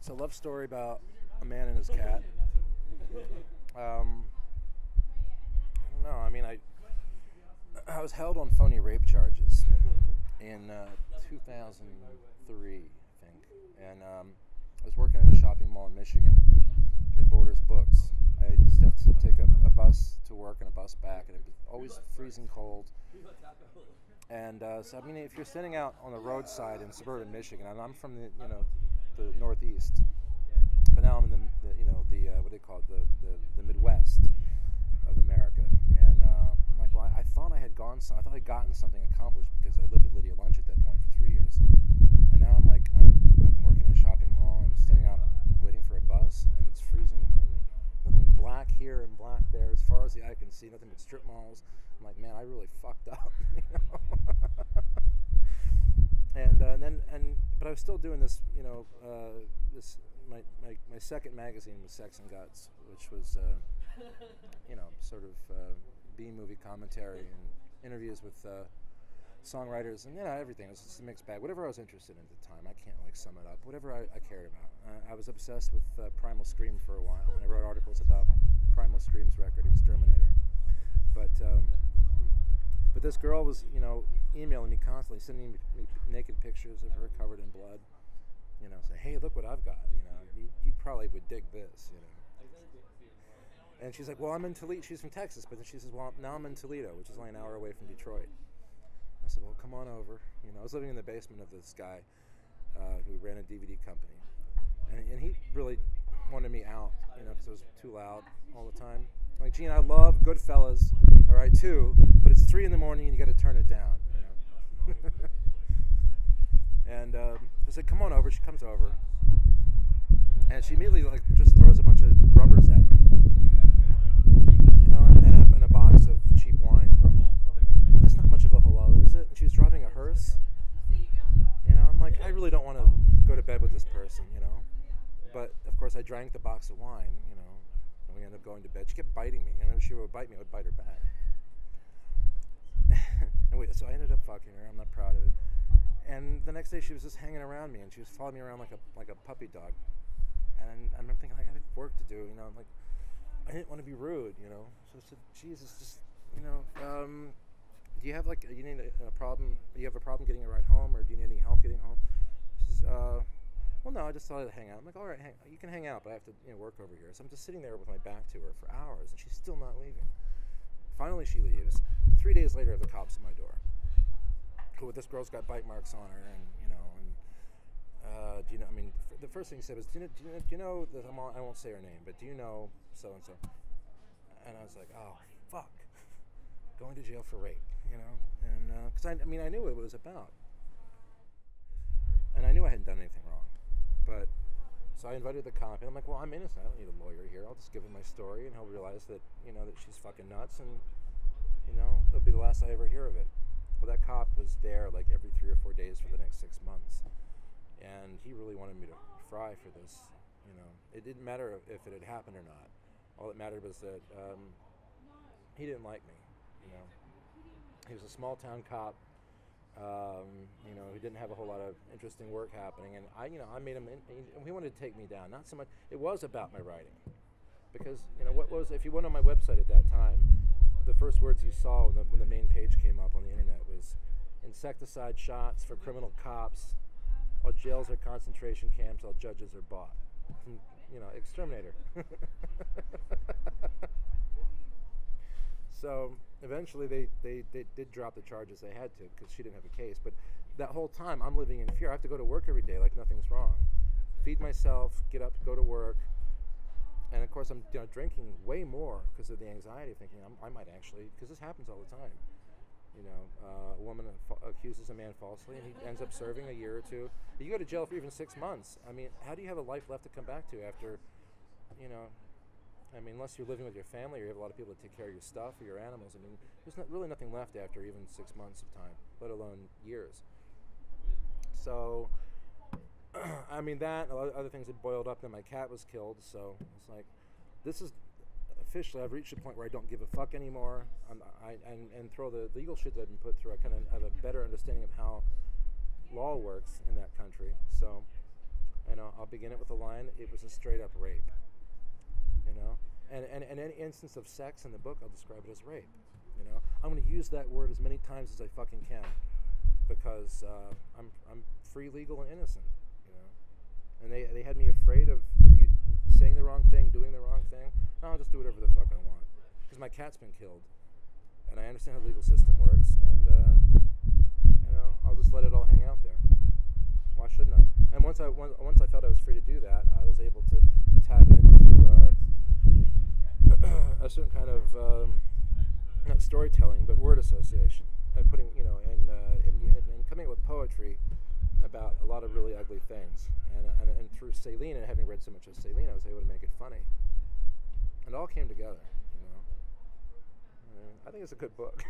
It's a love story about a man and his cat. I don't know. I mean, I was held on phony rape charges in 2003, I think, and I was working in a shopping mall in Michigan at Borders Books. I used to have to take a bus to work and a bus back, and it was always freezing cold. And so, I mean, if you're sitting out on the roadside in suburban Michigan, and I'm from the Northeast, but now I'm in the what do they call it, the Midwest of America, and I'm like, well, I thought I thought I'd gotten something accomplished because I lived with Lydia Lunch at that point for 3 years, and now I'm like, I'm working in a shopping mall, I'm standing out waiting for a bus, and it's freezing, and nothing black here and black there, as far as the eye can see, nothing but strip malls. I'm like, man, I really fucked up, you know. But I was still doing this, my second magazine was Sex and Guts, which was, sort of B-movie commentary and interviews with songwriters and, everything. It was just a mixed bag. Whatever I was interested in at the time, I can't, sum it up. Whatever I cared about. I was obsessed with Primal Scream for a while, and I wrote articles about Primal Scream's record, Exterminator. But this girl was, emailing me constantly, sending me naked pictures of her covered in blood, saying, hey, look what I've got, you probably would dig this, And she's like, well, I'm in Toledo. She's from Texas, but then she says, well, now I'm in Toledo, which is only an hour away from Detroit. I said, well, come on over. I was living in the basement of this guy who ran a DVD company. And he really wanted me out, because it was too loud all the time. I'm like, Gene, I love Goodfellas, all right, too, but it's 3 a.m. and you got to turn it down, And I said, come on over. She comes over, and she immediately just throws a bunch of rubbers at me, and a box of cheap wine. That's not much of a hello, is it? And she was driving a hearse. I'm like, I really don't want to go to bed with this person, But of course, I drank the box of wine, and we ended up going to bed. She kept biting me, and if she would bite me, I would bite her back. So I ended up fucking her. I'm not proud of it. And the next day, she was just hanging around me, and she was following me around like a puppy dog. And I'm thinking, I have work to do, I'm like, I didn't want to be rude, So I said, Jesus, just, do you have you need a problem? Do you have a problem getting a ride home, or do you need any help getting home? She says, well, no, I just thought I'd hang out. I'm like, all right, you can hang out, but I have to work over here. So I'm just sitting there with my back to her for hours, and she's still not leaving. Finally, she leaves. 3 days later, I have the cops at my door. This girl's got bite marks on her, and do you know? I mean, the first thing he said was, do you know that I won't say her name, but do you know so and so? And I was like, oh fuck, going to jail for rape, and because I knew what it was about, and I knew I hadn't done anything wrong, but so I invited the cop, and I'm like, well, I'm innocent. I don't need a lawyer here. I'll just give him my story, and he'll realize that that she's fucking nuts, and it'll be the last I ever hear of it. Well, that cop was there every 3 or 4 days for the next 6 months, and he really wanted me to fry for this. It didn't matter if it had happened or not. All that mattered was that he didn't like me. He was a small town cop, who didn't have a whole lot of interesting work happening, and I made him. He wanted to take me down. Not so much. It was about my writing, because if you went on my website at that time, the first words you saw when the main page came up on the internet was insecticide shots for criminal cops, all jails are concentration camps, all judges are bought. Exterminator. So eventually they did drop the charges. They had to, because she didn't have a case. But that whole time I'm living in fear. I have to go to work every day like nothing's wrong. Feed myself, get up, go to work. And of course, I'm drinking way more because of the anxiety, thinking I might actually, because this happens all the time. A woman accuses a man falsely, and he ends up serving a year or two. You go to jail for even 6 months. I mean, how do you have a life left to come back to after, unless you're living with your family or you have a lot of people to take care of your stuff or your animals. I mean, there's really nothing left after even 6 months of time, let alone years. So, that and other things had boiled up. Then my cat was killed, so it's like, this is officially, I've reached a point where I don't give a fuck anymore. And throw the legal shit that I've been put through, I kind of have a better understanding of how law works in that country. So I'll begin it with a line, it was a straight up rape. And any instance of sex in the book, I'll describe it as rape. I'm going to use that word as many times as I fucking can, because I'm free, legal, and innocent. And they had me afraid of saying the wrong thing, doing the wrong thing. No, I'll just do whatever the fuck I want, because my cat's been killed, and I understand how the legal system works, and I'll just let it all hang out there. Why shouldn't I? And once I felt I was free to do that, I was able to tap into a certain kind of not storytelling, but word association, and putting and coming up with poetry about a lot of really ugly things. And through Celine, and having read so much of Celine, I was able to make it funny. And it all came together. I think it's a good book.